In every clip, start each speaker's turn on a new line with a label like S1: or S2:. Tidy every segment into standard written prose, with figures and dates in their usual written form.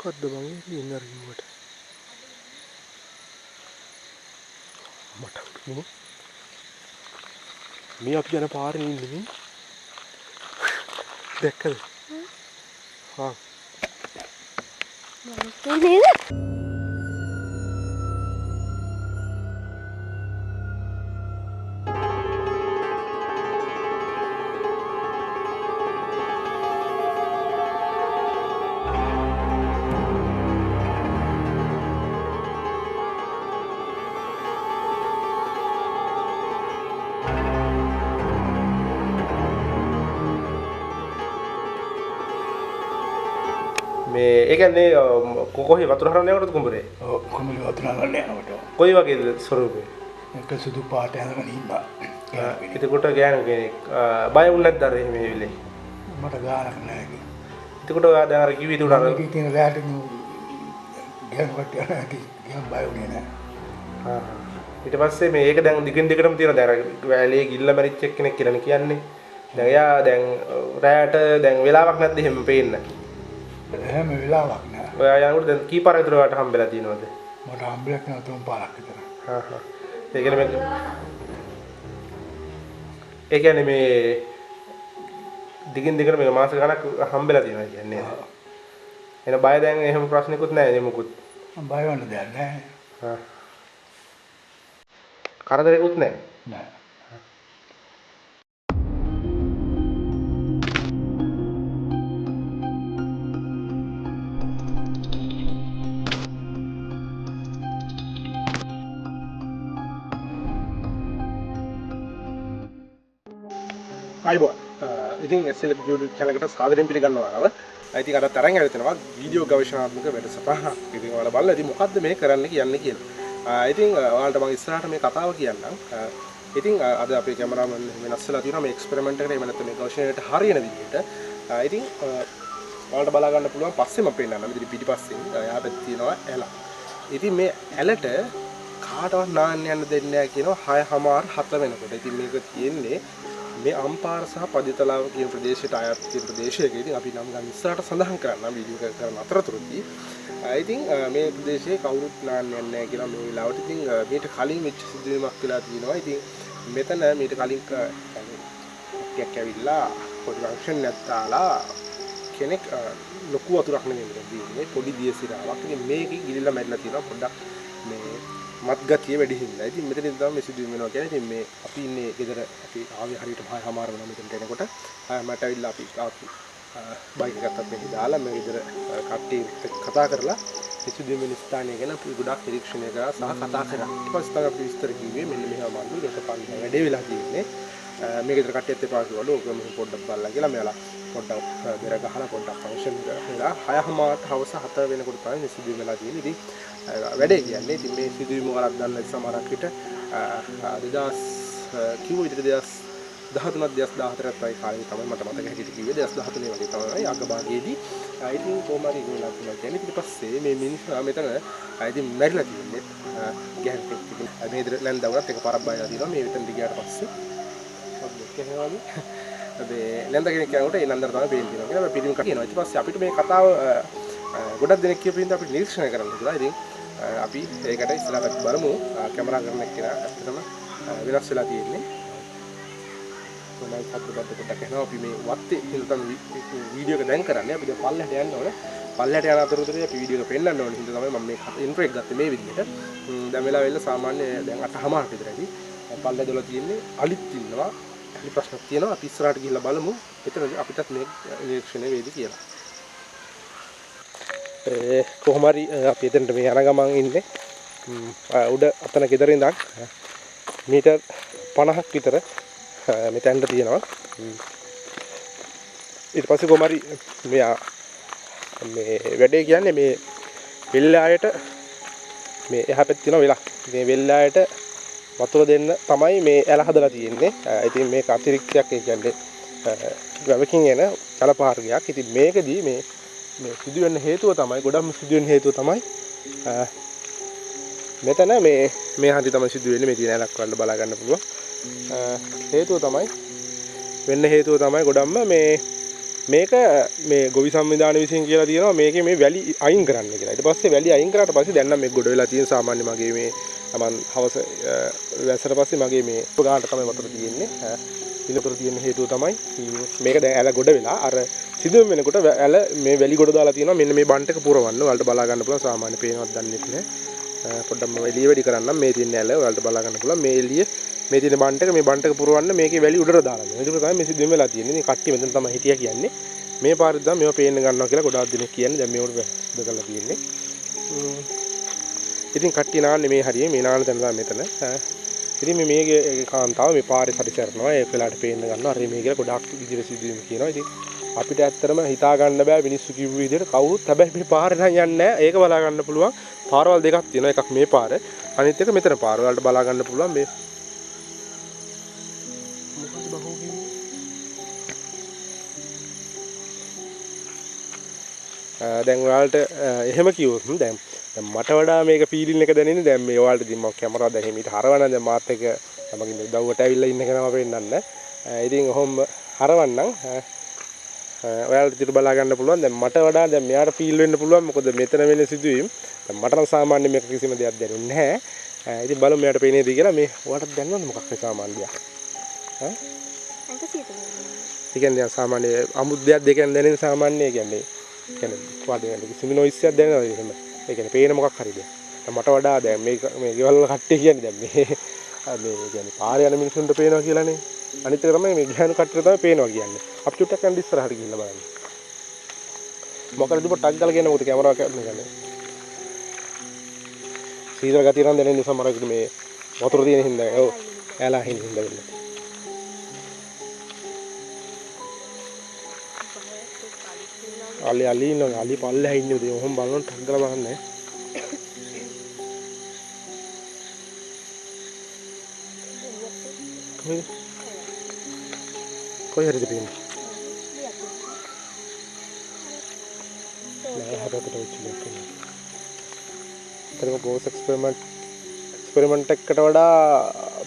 S1: මොකද්ද මං ඉන්නේ රිමෝට් මට මේ අපි යන පාරේ ඉන්නේ මේ දැක්කද හා
S2: මම නේද
S1: මේ ඒ කියන්නේ කොහේ වතුර හරන්න යනකොටද කුඹරේ?
S3: ඔව් කුඹරේ වතුර හරන්න යනකොට.
S1: කොයි වගේද ස්වරූපේ?
S3: එක සුදු පාට යනකන් ඉන්නවා.
S1: එතකොට ගෑනු කෙනෙක් බය වුණ නැද්ද අර එහෙම වෙලේ?
S3: මට ගානක් නැහැ.
S1: එතකොට ඔයා දැන් අර කිව්වේ උඩ අර
S3: කියන රැට ගෑනු කට යනවා ගියම් බය වුණේ නැහැ.
S1: ඊට පස්සේ මේ ඒක දැන් දිගින් දිගටම තියෙන දැන් අර වැලේ ගිල්ල මැරිච්ච එක්කෙනෙක් කියලානේ කියන්නේ. දැන් එයා දැන් රැට දැන් වෙලාවක් නැද්ද එහෙම පේන්න?
S3: එහෙම වෙලාවක් නෑ.
S1: ඔයා යනකොට දැන් කී පාරක් විතර ඔයාට හම්බෙලා තියෙනවද?
S3: මට හම්බෙලා තියෙනවා 3 පාරක් විතර.
S1: ඒ කියන්නේ මේ දිගින් දිගට මේ මාස ගණක් හම්බෙලා තියෙනවා කියන්නේ. එන බය දැන් එහෙම ප්‍රශ්නිකුත් නැහැ නේ මොකුත්.
S3: බය වෙන්න දෙයක් නැහැ.
S1: කරදරයක්වත් නැහැ.
S3: නෑ.
S1: අයිබෝ ඉතින් SLF YouTube channel එකට සාදරයෙන් පිළිගන්නවා. ඉතින් අද තරම් ඇවිත්නවා වීඩියෝ ගවේෂණාත්මක වැඩසටහනක්. ඉතින් ඔයාලා බලලා ඉතින් මොකද්ද මේ කරන්න කියන්නේ කියලා. ඉතින් ඔයාලට මම ඉස්සරහට මේ කතාව කියන්නම්. ඉතින් අද අපේ කැමරාමන් වෙනස් වෙලා තියෙනවා මේ එක්ස්පෙරිමන්ට් එකට එහෙම නැත්නම් මේ ගවේෂණයට හරියන විදිහට. ඉතින් ඔයාලට බලා ගන්න පුළුවන් පස්සෙම පෙන්නන්න. ඉතින් පිටිපස්සෙන් එයා පැත්තේ තියෙනවා ඇල. ඉතින් මේ ඇලට කාටවත් නාන්න යන්න දෙන්නේ නැහැ කියනවා 6:07 වෙනකොට. ඉතින් මේක තියෙන්නේ මේ අම්පාර සහ පදිතලාව කියන ප්‍රදේශයට අයත් තියෙන ප්‍රදේශයක. ඉතින් අපි නම් ගන්න ඉස්සරහට සඳහන් කරන්න වීඩියෝ කරන අතරතුරදී ඉතින් මේ ප්‍රදේශයේ කවුරුත් නාන්න යන්නේ නැහැ කියලා මේ වෙලාවට ඉතින් මේට කලින් වෙච්ච සිදුවීමක් වෙලා තියෙනවා. ඉතින් මෙතන මේට කලින් කැක් ඇවිල්ලා පොඩි ෆන්ක්ෂන් එකක් දාලා කෙනෙක් ලොකු වතුරක් නෙමෙයි දෙන්නේ පොඩි දියසිරාවක්. ඉතින් මේකේ ගිලිලා මැරිලා තියෙනවා පොඩ්ඩක් මේ මත්ගතිය වැඩි හින්දා. ඉතින් මෙතනින් තමයි මේ සිදුවීම වෙනවා කියන්නේ. ඉතින් මේ අපි ඉන්නේ ගෙදර අපි ආවේ හරියට 6:00 වෙනවා මෙතනට එනකොට. මට ඇවිල්ලා අපි බයික් එකක් අතට දාලා මේ ගෙදර කට්ටිය කතා කරලා මේ සිදුවීම වෙන ස්ථානය ගැන අපි ගොඩක් නිරීක්ෂණය කරා සහ කතා කරා. ඊට පස්සේ තමයි අපි විස්තර කිව්වේ මෙන්න මෙහෙම මන්දු ඒක පන්සල් වැඩේ වෙලා තියෙන්නේ. මේ ගෙදර කට්ටියත් එපා කිව්වලු ඔක මෙහෙම පොඩ්ඩක් බලලා කියලා මෙයාලා පොඩ්ඩක් බෙර ගහලා පොඩ්ඩක් ෆන්ක්ෂන් කරලා 6:00 හවස 7 වෙනකොට තමයි මේ සිදුවීම වෙලා තියෙන්නේ. ඉතින් වැඩේ කියන්නේ ඉතින් මේ සිදුවීම වලක් දන්න සමහරක් විට 2000 කිව්ව විදිහට 2013 2014 වගේ කාලේ තමයි මට මතක හැටියට කිව්වේ 2013 වගේ තමයි අගභාගයේදී. ඉතින් කොහොම හරි ඉගෙනලා තියෙනවා කියන්නේ ඊට පස්සේ මේ මිනිස්සු මෙතන ඉතින් මැරිලා තියෙන්නේ ගැහණියක් ඉතින් මේ ඉදිරිය නැන්දවුනත් එකපාරක් බයලා තියෙනවා මේ විතර ගියාට පස්සේ කොහොමද මේ නැන්ද කෙනෙක් කියනකොට ඒ නන්දර තමයි පේන් තියෙනවා කියලා පිළිම කියනවා. ඊට පස්සේ අපිට මේ කතාව ගොඩක් දෙනෙක් කියපු හින්දා අපිට නිරීක්ෂණය කරන්න හිතුවා. ඉතින් අපි ඒකට ඉස්සරහට බලමු කැමරා කරන එක්කෙනා ඇත්තටම වෙනස් වෙලා තියෙන්නේ. කොහොමද අපිට පොඩ්ඩක් එනවා අපි මේ වත්තේ හින්දා තමයි වීඩියෝ එක දැන් කරන්නේ. අපි දැන් පල්ලෙහාට යන්න ඕනේ. පල්ලෙහාට යන අතරතුරදී අපි වීඩියෝ එක පෙන්නන්න ඕනේ. හින්දා තමයි මම මේ ඉන්ට්‍රෝ එක ගත්තේ මේ විදිහට. දැන් වෙලා වෙලා සාමාන්‍ය දැන් 8:00 විතරයි. පල්ලෙහා දොල තියෙන්නේ අලිත් ඉන්නවා. අලි ප්‍රශ්නක් තියෙනවා. අපි ඉස්සරහට ගිහිල්ලා බලමු. එතනදී අපිටත් මේ නිරීක්ෂණය වේවි කියලා. කොහොම හරි අපි එතනට මේ යන ගමන් ඉන්නේ උඩ අතන ගෙදර ඉඳන් මීටර් 50ක් විතර මෙතෙන්ට තියෙනවා. ඊට පස්සේ කොහොම හරි මේ වැඩේ කියන්නේ මේ වෙල්ලායට මේ එහා පැත්තේ තියෙන වෙලක්. මේ වෙල්ලායට වතුර දෙන්න තමයි මේ ඇල හදලා තියෙන්නේ. ඉතින් මේක අතිරික්තයක් ඒ කියන්නේ වැවකින් එන ජලපාර්ගයක්. ඉතින් මේකදී මේ සිදුවෙන්න හේතුව තමයි ගොඩක්ම සිදුවෙන්න හේතුව තමයි මෙතන මේ හන්දි තමයි සිදුවෙන්නේ මේ තියෙන ඇලක් වල බලා ගන්න පුළුවන්. හේතුව තමයි ගොඩක්ම මේ මේක මේ ගොවි සංවිධානය විසින් කියලා තියෙනවා මේකේ මේ වැලි අයින් කරන්න කියලා. ඊට පස්සේ වැලි අයින් කරාට පස්සේ දැන් නම් මේක ගොඩ වෙලා තියෙන සාමාන්‍ය මගේ මේ මම හවස වැස්සට පස්සේ මගේ මේ ගානට තමයි වතුර තියෙන්නේ. ඉනතර තියෙන හේතුව තමයි මේක දැන් ඇල ගොඩ වෙලා අර සිදුවීම වෙනකොට ඇල මේ වැලි ගොඩ දාලා තියෙනවා. මෙන්න මේ බන්ට් එක පුරවන්න. ඔයාලට බලා ගන්න පුළුවන් සාමාන්‍ය පේනවත් දන්නේ නැහැ. පොඩ්ඩක් මම එළිය වැඩි කරන්නම්. මේ තියෙන ඇල ඔයාලට බලා ගන්න පුළුවන්. මේ එළිය මේ තියෙන බන්ට් එක මේ බන්ට් එක පුරවන්න මේකේ වැලි උඩට දාලා දෙනවා. ඒක තමයි මේ සිදුවීම වෙලා තියෙන්නේ. මේ කට්ටිය මෙතන තමයි හිටියා කියන්නේ. මේ පාරේ තමයි මේවා පේන්න ගන්නවා කියලා ගොඩාක් දෙනෙක් කියන්නේ. දැන් මේවට වැද කරලා තියෙන්නේ. ඉතින් කට්ටිය නාන්නේ මේ හරියේ මේ නාන තැන තමයි මෙතන. ඉතින් මේගේ කාන්තාව මේ පාරේ සැරිසරනවා. ඒක වෙලාවට පේන්න ගන්නවා. හරි මේ කියලා ගොඩාක් විදිහට සිදුවීම් කියනවා. ඉතින් අපිට ඇත්තටම හිතා ගන්න බෑ මිනිස්සු කිව්ව විදිහට කවුරුත් හැබැයි මේ පාරේ නම් යන්නේ නැහැ. ඒක බලා ගන්න පුළුවන්. පාරවල් දෙකක් තියෙනවා. එකක් මේ පාර. අනිත් එක මෙතන පාර. වලට බලා ගන්න පුළුවන් මේ දැන් ඔයාලට එහෙම කිව්වොත් දැන් මට වඩා මේක ෆීලින් එක දැනෙන්නේ දැන් මේ ඔයාලට ඉතින් මම කැමරාව දැන් හිමීට හරවන්න දැන් මාත් එක මගේ උදව්වට ඇවිල්ලා ඉන්න කෙනාම පෙන්නන්න. ඉතින් ඔහොම හරවන්නම්. ඔයාලට ඉතින් බලා ගන්න පුළුවන්. දැන් මට වඩා දැන් මෙයාට ෆීල් වෙන්න පුළුවන්. මොකද මෙතන වෙන සිදුවීම් දැන් මට නම් සාමාන්‍ය මේක කිසිම දෙයක් දැනෙන්නේ නැහැ. ඉතින් බලමු මෙයාට පේනේද කියලා මේ ඔයාලට දැනනවද මොකක්ද සාමාන්‍ය දෙයක්?
S2: අංක සීතල.
S1: ඒ කියන්නේ සාමාන්‍ය අමුද්දයක් දෙකෙන් දැනෙන සාමාන්‍ය කියන්නේ වාදයෙන් කිසිම නොයිස් එකක් දැනෙනවද එහෙම? ඒ කියන්නේ පේන මොකක් හරිද? මට වඩා දැන් මේ ගෙවල් වල කට්ටිය කියන්නේ දැන් මේ කියන්නේ පාරේ යන මිනිස්සුන්ට පේනවා කියලානේ. අනිත් එක තමයි මේ ගහනු කට්ටියට තමයි පේනවා කියන්නේ. අපි චුට්ටක් යන්න ඉස්සරහට ගිහිල්ලා බලන්න. මොකද පොට්ටක් ගාලා කියන මොකද කැමරාව කරන්නේ. සීතල ගතිය නම් දැනෙන නිසා මරකට මේ වතුර තියෙන හින්දා ඔව් ඇලා හින්දා වෙන්නේ. අලි ඉන්නවා අලි පල්ලෙහා ඉන්නේ උදේ ඔහොම බලනකොට ටක් ගාලා බලන්නේ. කොයි හරිද පේන්නේ? නෑ හදකට වෙච්චිලක් නේ. ඒතරම ගෝස් එක්ස්පෙරිමන්ට් එකකට වඩා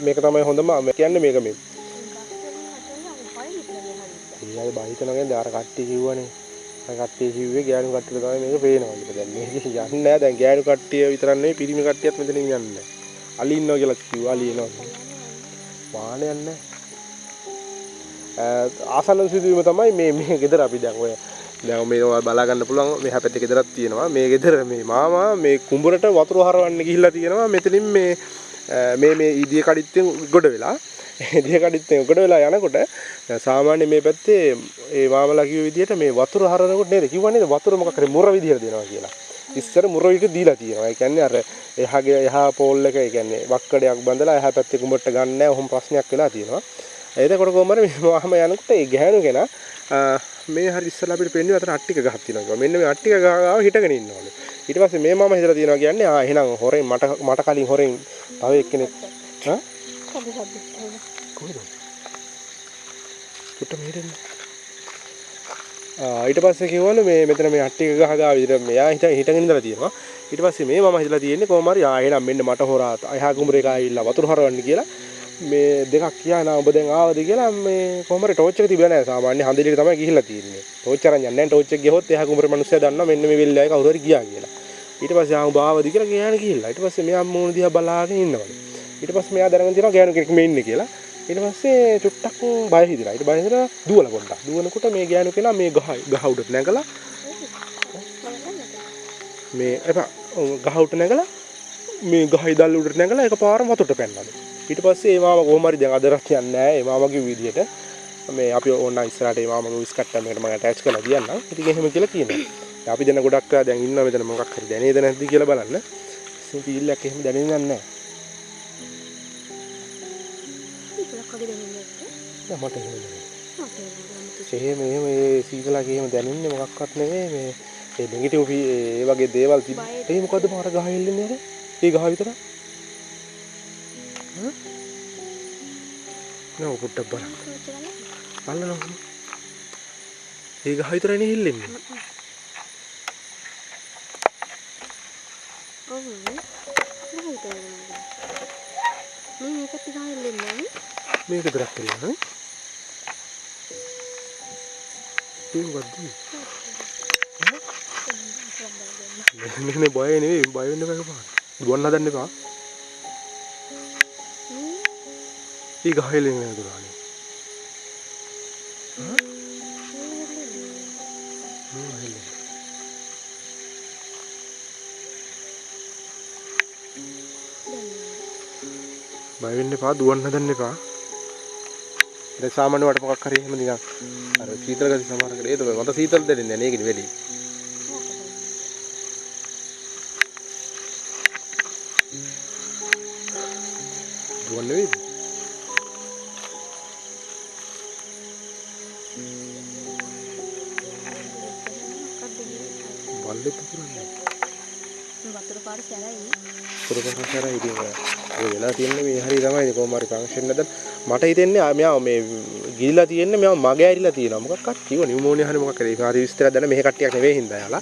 S1: මේක තමයි හොඳම කියන්නේ මේක මේ. ඊයේ බයිතන වගේ දාර කට්ටිය කිව්වනේ. අර කට්ටිය කිව්වේ ගෑනු කට්ටියට තමයි මේක පේනවා කියලා. දැන් මේක යන්නේ නෑ දැන් ගෑනු කට්ටිය විතරක් නෙවෙයි පිරිමි කට්ටියත් මෙතනින් යන්නේ නෑ. අලි ඉන්නවා කියලා කිව්වා අලි එනවා. වාහනේ යන්නේ. ආසන්න සිදුවීම තමයි මේ ගෙදර අපි දැන් ඔය දැන් මේ බලා ගන්න පුළුවන් මෙහා පැත්තේ ගෙදරක් තියෙනවා. මේ ගෙදර මේ මාමා මේ කුඹරට වතුර හරවන්න ගිහිල්ලා තියෙනවා. මෙතනින් මේ ඉදිය කඩਿੱත්තෙන් ගොඩ වෙලා ඉදිය කඩਿੱත්තෙන් ගොඩ වෙලා යනකොට සාමාන්‍ය මේ පැත්තේ ඒ මාමලා කිව්ව විදිහට මේ වතුර හරවනකොට නේද කිව්වනේ වතුර මොකක් හරි මුර විදිහට දෙනවා කියලා. ඉස්සර මුර විදිහට දීලා තියෙනවා. ඒ කියන්නේ අර එහා පෝල් එක ඒ කියන්නේ වක්කඩයක් බඳලා එහා පැත්තේ කුඹරට ගන්න නැහැ. ඔහොම ප්‍රශ්නයක් වෙලා තියෙනවා. එතකොට කොහමද මේ මම යනකොට ඒ ගැහණු කෙනා මේ හරි ඉස්සලා අපිට පෙන්නේ අතන අට්ටික ගහක් තියෙනවා. මෙන්න මේ අට්ටික ගාව හිටගෙන ඉන්නවලු. ඊට පස්සේ මේ මාමා හිතලා තියෙනවා කියන්නේ එහෙනම් හොරෙන් මට කලින් හොරෙන් තව එක්කෙනෙක් කොහෙද? චුට්ට මෙහෙට ඊට පස්සේ කිව්වලු මේ මෙතන මේ අට්ටික ගහ ගාව විතර මෙයා හිටගෙන ඉඳලා තියෙනවා. ඊට පස්සේ මේ මාමා හිතලා තියෙන්නේ කොහොම හරි එහෙනම් මෙන්න මට හොරා එහා කුඹරේ කාවිලා වතුර හරවන්න කියලා මේ දෙකක් කියනවා ඔබ දැන් ආවද කියලා මේ කොහොම හරි ටෝච් එක තිබුණා නෑ සාමාන්‍ය හන්දිලියට තමයි ගිහිල්ලා තියෙන්නේ ටෝච් අරන් යන්නේ නෑ ටෝච් එක ගියොත් එහා කුඹරේ මිනිස්සයා දන්නවා මෙන්න මේ වෙල්ලාවේ කවුරු හරි ගියා කියලා ඊට පස්සේ ආව ආවද කියලා ගෑණි ගිහිල්ලා ඊට පස්සේ මෙයා මූණ දිහා බලාගෙන ඉන්නවලු ඊට පස්සේ මෙයා දැනගෙන තියෙනවා ගෑණි කෙනෙක් මේ ඉන්නේ කියලා ඊට පස්සේ චුට්ටක් බය හිතිලා ඊට බය හිතලා දුවලා පොඩ්ඩක් දුවනකොට මේ ගෑණි කෙනා මේ ගහ උඩට නැගලා මේ එපා ගහ උඩට නැගලා මේ ගහයි දැල් උඩට නැගලා එකපාරම වතුරට පැන්නලු ඊට පස්සේ ඒ මාමා කොහොම හරි දැන් අදරක් කියන්නේ නැහැ ඒ මාමාගේ විදියට මේ අපි ඕන ඉස්සරහට ඒ මාමාගේ විස් කට්ටම් එකට මම ඇටච් කරලා තියන්නම් ඉතින් එහෙම කියලා කියනවා අපි දැන් ගොඩක් දැන් ඉන්නවා මෙතන මොකක් හරි දැනේද නැද්ද කියලා බලන්න ඉතින් ෆීල් එකක් එහෙම දැනෙන්නේ නැහැ නෑ මට එහෙම මේ සීතලක එහෙම දැනෙන්නේ මොකක්වත් නෙවෙයි මේ ඒ නෙගටිව් ඒ වගේ දේවල් තිබ්බේ ඒ මොකද්ද මාර ගහ එල්ලන්නේ අර ඒ ගහ විතර නෝ පුට්ට බලන්න බලන්න ඒ ගහ විතරයි නේ එල්ලන්නේ මේක විතරක් එල්ලන්නේ මොකද්ද? නේ බය නෙවෙයි බය වෙන්න බෑ පාන. දුවන්න හදන්න එපා. ඊ ගහයිලෙන් නේද දුරානේ. බය වෙන්න එපා දුවන්න හදන්න එපා. දැන් සාමාන්‍ය වට මොකක් හරි එහෙම නිකන් අර සීතල ගති සමහරකට ඒක මට සීතල දැනෙන්නේ නැහැ නේද වැඩි. දුවන්න වේද? බල්ලෙක් පුරන්නේ.
S2: වතුර පාර සැරයි.
S1: පුරපසාර ඉතින් ඔය වෙලා තියන්නේ මේ හරිය තමයි කොහොම හරි ෆන්ක්ෂන් එකක් මට හිතෙන්නේ මෙයා මේ ගිලිලා තියන්නේ මෙයා මගේ ඇරිලා තියෙනවා මොකක්වත් කිව්ව නියුමෝනියා හරි මොකක් හරි ඒක හරි විස්තරයක් දැන මෙහෙ කට්ටියක් නෙවෙයි හින්දා යාලා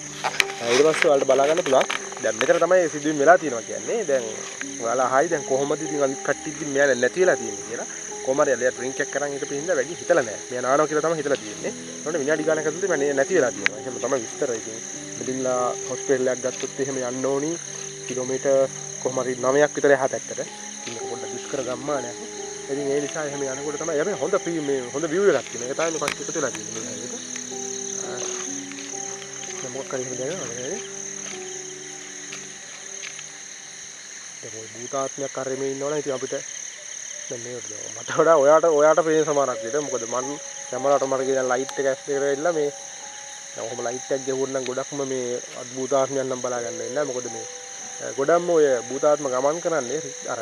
S1: ඊට පස්සේ ඔයාලට බලා ගන්න පුළුවන් දැන් මෙතන තමයි සිදුවීම් වෙලා තියෙනවා කියන්නේ දැන් ඔයාලා අහයි දැන් කොහොමද ඉතින් අනිත් කට්ටියකින් මෙයා නැති වෙලා තියෙන්නේ කියලා කොහොම හරි එයා ඩ්‍රින්ක් එකක් කරන් හිටපු හින්දා වැඩි හිතලා නැහැ මෙයා නානවා කියලා තමයි හිතලා තියෙන්නේ ඒකට විනාඩි ගානක් ඇතුළත මම නැති වෙලා තියෙනවා එහෙම තමයි විස්තරය ඉතින් මෙදින්ලා හොස්පිටල් එකක් ගත්තොත් එහෙම යන්න ඕනි කිලෝමීටර් කොහොම හරි 9ක් විතර එහා පැත්තට ඉතින් පොඩ්ඩක් දුෂ්කර ගම්මානයක් ඉතින් ඒ නිසා එහෙම යනකොට තමයි හැබැයි හොඳ හොඳ view එකක් තියෙනවා ඒක තමයි මේ කට්ටිය එකතු වෙලා තියෙන්නේ මේ හැයියට මොකක් හරි එහෙම දැනනවද නේද ඒක භූතාත්මයක් කරේ මේ ඉන්නවනේ ඉතින් අපිට දැන් මේකට මට වඩා ඔයාට පේන සමානක් විතර මොකද මම කැමරාවට මට කියන ලයිට් එක ඇස් දෙකට වෙලා මේ දැන් ඔහොම ලයිට් එකක් ගෙවුවොත් නම් ගොඩක්ම මේ අద్භූතාත්මයන් නම් බලා ගන්න වෙන්නේ නැහැ මොකද මේ ගොඩක්ම ඔය භූතාත්ම ගමන් කරන්නේ අර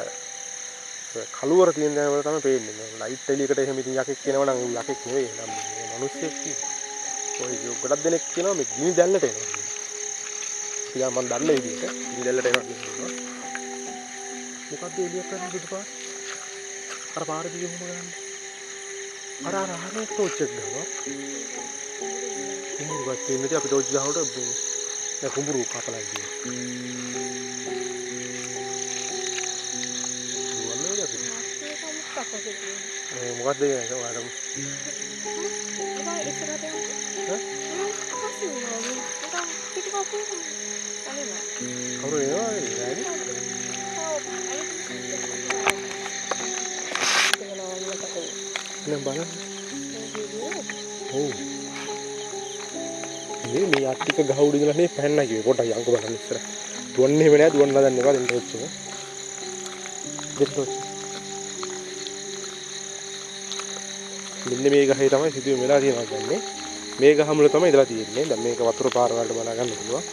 S1: කලුවර තියෙන දේ වල තමයි පේන්නේ ලයිට් එළියකට එහෙම ඉතින් යකෙක් කියනවා නම් යකෙක් නෙවෙයි නම් මිනිස්සෙක් ඔය ගොඩක් දෙනෙක් කියනවා මේ ගිනි දැල්ලට එනවා ඉතින් මම දන්නේ විදිහට ගිනි දැල්ලට එනවා කියනවා මොකද්ද එළියක් කරන්නේ දුටුපා අර පාර දිගේ මොකද කරන්නේ අර ටෝච් එක ගාවා කුඹුරු ගත්තේ නැති අපි ටෝච් ගහවට මේ කුඹුරු කපලා ගියේ මොකක්ද කියන්නේ ඔයාලම කවුරු එනවද නෑ බලන්න ඔව් මේ අට්ටික ගහ උඩ ඉඳලා මේ පැන්න කිව්වේ පොඩ්ඩක් යන්ක බලන්න ඉස්සර දුවන්නේ එහෙම නෑ දුවන්න හදන්න එපා දෙන්න ටෝච් එක දෙන්න ටෝච් මෙන්න මේ ගහේ තමයි සිදුවීම වෙලා තියෙනවා කියන්නේ මේ ගහ මුල තමයි ඉඳලා තියෙන්නේ දැන් මේක වතුර පාර වලට බලා ගන්න පුළුවන්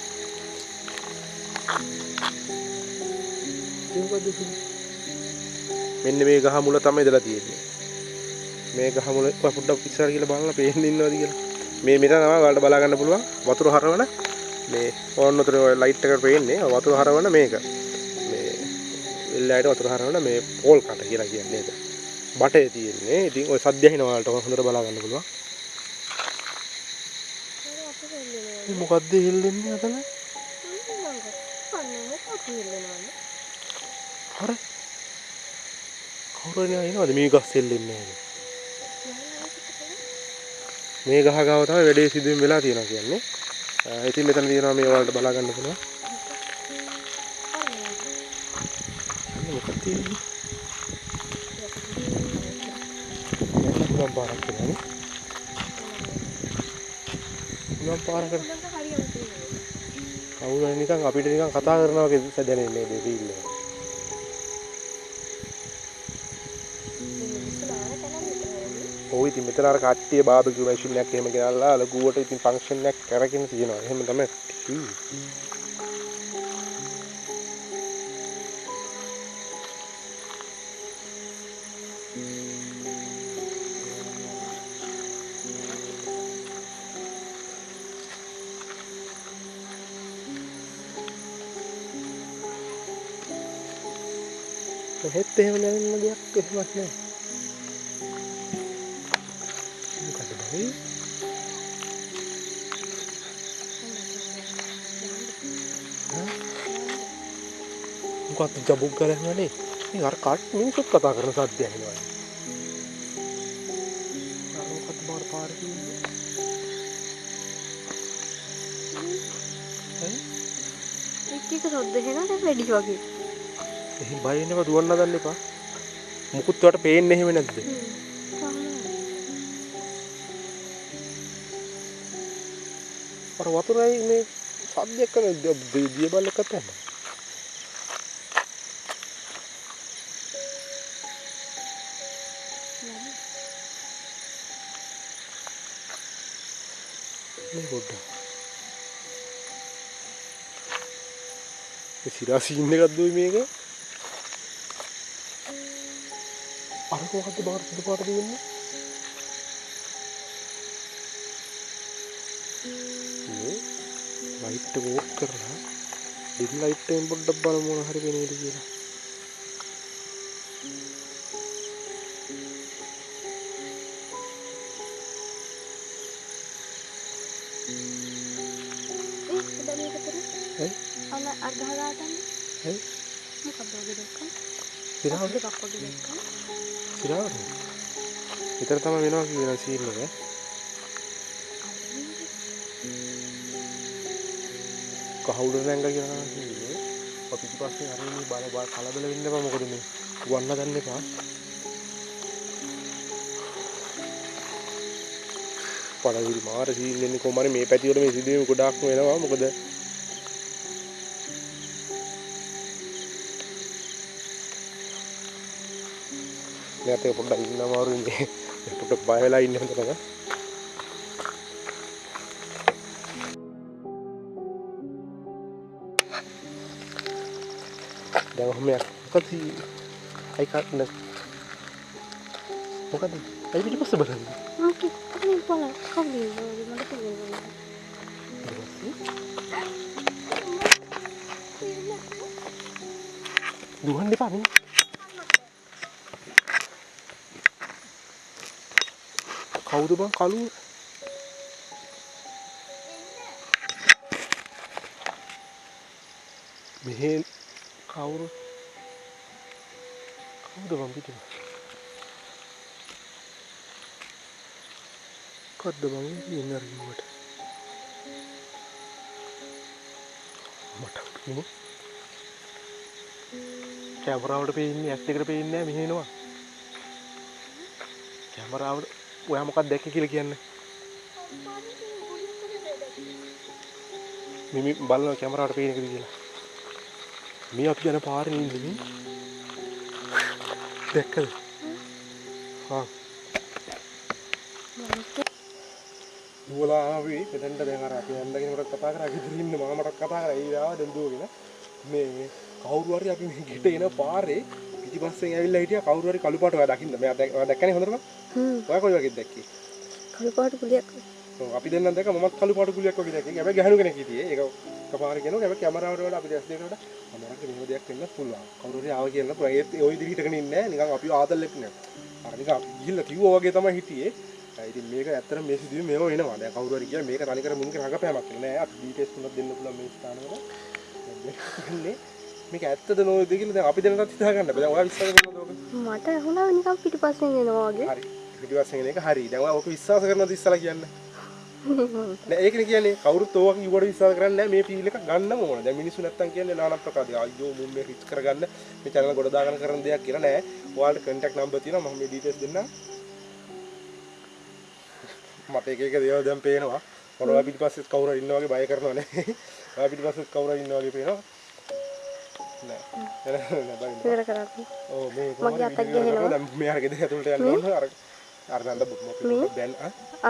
S1: මෙන්න මේ ගහ මුල තමයි ඉඳලා තියෙන්නේ මේ ගහ මුල පොඩ්ඩක් ඉස්සර කියලා බලන්න පේන්න ඉන්නවද කියලා මේ මෙතන තමයි ඔයාලට බලා ගන්න පුළුවන් වතුර හරවන මේ ඕන් උතර ලයිට් එකට පේන්නේ වතුර හරවන මේක මේ එල්ලයට වතුර හරවන මේ පෝල් කට කියලා කියන්නේ ඒක බටේ තියෙන්නේ. ඉතින් ඔය සද්ද ඇහෙන වලට හොඳට බලා ගන්න පුළුවන්. මේ මොකද්ද හෙල්ලෙන්නේ අතන? හරි. කවුරු එනවද මේ ගස් හෙල්ලෙන්නේ නැහැ. මේ ගහ ගාව තමයි වැඩේ සිදුවීම් වෙලා තියෙනවා කියන්නේ. ඉතින් මෙතන තියෙනවා මේ වලට බලා ගන්න පුළුවන්. මොකක්ද තියෙන්නේ? පාරක් කියන්නේ උනම් පාරකට කවුරු නිකන් අපිට නිකන් කතා කරනවා වගේ දැනෙන්නේ මේ ෆීල් එක. ඔය ඉතින් මෙතන අර කට්ටිය බාබකියු මැෂින් එකක් එහෙම ගෙනල්ලා ලකුවට ඉතින් ෆන්ක්ෂන් එකක් කරගෙන තියෙනවා. එහෙම තමයි. හෙත් එහෙම නැවෙන්න දෙයක් එහෙමත් නැහැ. මොකද බයි? මොකක්ද ජබුක් ගලන්නේ නේ? මේ අර කට් මිනිස්සුත් කතා කරන සද්ද ඇහෙනවා. අර මොකක්ද බාර පාර කියන්නේ?
S2: කීක සොද්ද එහෙනම් වැඩි වගේ.
S1: එහෙන් බය වෙනවා දුවන්න හදන්න එපා. මුකුත් වට පේන්නේ එහෙම නැද්ද? අර වතුරයි මේ සද්දයක් කරන දියබල් එකක් තමයි. මේ පොඩ්ඩක්. ඒ සිරා සීන් එකක් දුයි මේක. අර කොහොමද බාර සුදු පාට දෙන්නේ? මේ ලයිට් එක ඕෆ් කරලා ඩිම් ලයිට් එකෙන් පොඩ්ඩක් බලමු මොන හරි වෙනේද කියලා. සිරාවද? සිරාවද? විතර තමයි වෙනවා කියන සීන් එක. කහවුඩ නැංග කියලා කියන්නේ. අපි පිටිපස්සේ හරිනේ බල කලබල වෙන්න එපා මොකද මේ ගුවන්න ගන්න එපා. පළවිරි මාර සීන් එන්නේ කොහමද මේ පැති වල මේ සිදුවීම් ගොඩාක්ම වෙනවා මොකද නැතේ පොඩ්ඩක් ඉන්න අමාරු ඉන්නේ පොඩ්ඩක් බය වෙලා ඉන්න හොඳ තමයි දැන් ඔහොම මොකද අයි කන්න මොකද අයි පිටිපස්ස බලන්නේ
S2: ඕකේ අනේ බලන්න කවුද මට තේරෙන්නේ
S1: දුවන්න එපා නේ කවුද බං කලු මෙහෙ කවුද බං පිටින් කද්ද බං ඉන්නේ අර කිව්වට මට කිව්ව කැමරාවට පේන්නේ ඇස් දෙකට පේන්නේ නැහැ මෙහෙ එනවා කැමරාවට ඔයා මොකක්ද දැක්කේ කියලා කියන්නේ මිමි බලනවා කැමරාවට පේන එකද කියලා මේ අපි යන පාරේ ඉන්නේ මේ දැක්කද හා දුවලා ආවි එතනට දැන් අර අපි හන්දගෙන මට කතා කරා ගෙදර ඉන්න මාමට කතා කරා ඒ ආව දැන් දුවගෙන මේ කවුරු හරි අපි මේ ගෙට එන පාරේ පිටිපස්සෙන් ඇවිල්ලා හිටියා කවුරු හරි කළු පාට ඔයා දකින්න මම දැක්කනේ හොඳටම ඔයා කොයි වගේද දැක්කේ
S2: කළු පාට කුලියක්
S1: ඔව් අපි දෙන්නම් දැක්ක මමත් කළු පාට කුලියක් වගේ දැක්කේ හැබැයි ගැහණු කෙනෙක් හිටියේ ඒක කපාරේ කියනවා හැබැයි කැමරාවට වල අපි දැස් දෙකට වඩා කැමරාවට මෙහෙම දෙයක් වෙන්න පුළුවන් කවුරු හරි ආව කියලා පුළුවන් ඒත් ওই විදිහට හිටගෙන ඉන්නේ නැහැ නිකන් අපිව ආදල්ලෙක් නේ අර නිකන් ගිහිල්ලා කිව්වා වගේ තමයි හිටියේ ඉතින් මේක ඇත්තටම මේ සිදුවීම මේව වෙනවා දැන් කවුරු හරි කියලා මේක තනිකර මුන්ගේ රඟපෑමක් නෑ අපි ඩීටේල්ස් තුනක් දෙන්න පුළුවන් මේ ස්ථානවල දැන් මේක ඇත්තද නෝද කියලා දැන් අපි දෙන්නත් හිතා ගන්න බෑ දැන් ඔයා විශ්වාස කරනවද ඔක
S2: මට ඇහුණා නිකන් පිටිපස්සෙන් එනවා වගේ
S1: හරි පිටිපස්සෙන් එන එක හරි දැන් ඔයා ඔක විශ්වාස කරනවද ඉස්සලා කියන්නේ නෑ ඒකනේ කියන්නේ කවුරුත් ඕවා කිව්වට විශ්වාස කරන්නේ නෑ මේ ෆීල් එක ගන්නම ඕන දැන් මිනිස්සු නැත්තම් කියන්නේ නාන ප්‍රකාරය අයියෝ මුන් මේ රිච් කරගන්න මේ channel ගොඩ දාගෙන කරන දෙයක් කියලා නෑ ඔයාලට contact number තියෙනවා මම මේ details දෙන්නම් මට එක දේවල් දැන් පේනවා මොනවා පිටිපස්සෙත් කවුරු හරි ඉන්නා වගේ බය කරනවා නේ ඔයා පිටිපස්සෙත් කවුරු හරි ඉන්නා වගේ පේනවා නෑ බය
S2: ඉවර කරගන්න
S1: ඔව් මේ
S2: මගේ අතක් ගහනවා
S1: දැන් මේ අර ගෙදර ඇතුළට යන්න ඕන අර නන්ද මොකද බෑන්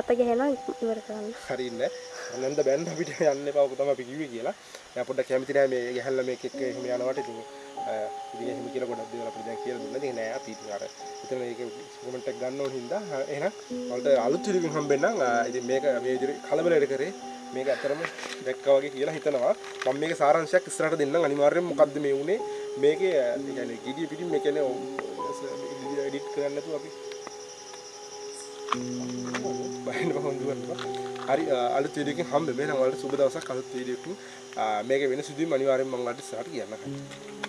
S2: අත ගහනවා ඉවර කරන්න
S1: හරින්නේ නන්ද බෑන් අපිට යන්න එපා ඔක තමයි අපි කිව්වේ කියලා මම පොඩ්ඩක් කැමති නෑ මේ ගහලා මේක එක්ක එහෙම යනවට ඉතින් එහෙම කියලා ගොඩක් දේවල් අපිට දැන් කියලා දුන්නා ඉතින් නෑ අපි ඉතින් අර එතන මේක කමෙන්ට් එක ගන්න ඕන හින්දා එහෙනම් වලට අලුත් විදිහකින් හම්බෙන්නම් ඉතින් මේක මේ විදිහට කලබලයට කරේ මේක ඇත්තරම දැක්කා වගේ කියලා හිතනවා මම මේක සාරාංශයක් ඉස්සරහට දෙන්නම් අනිවාර්යෙන්ම මොකද්ද මේ උනේ මේකේ ඒ කියන්නේ ගිඩිය පිටින් මේ කියන්නේ එඩිට් කරන්න නැතුව අපි බහින්න බහුන්දුවන්නවා හරි අලුත් වීඩියෝ එකකින් හම්බෙමු එහෙනම් ඔයාලට සුබ දවසක් අලුත් වීඩියෝ එකකින් මේක වෙන සිදුවීම් අනිවාර්යෙන්ම මම ඔයාලට ඉස්සරහට කියන්නම්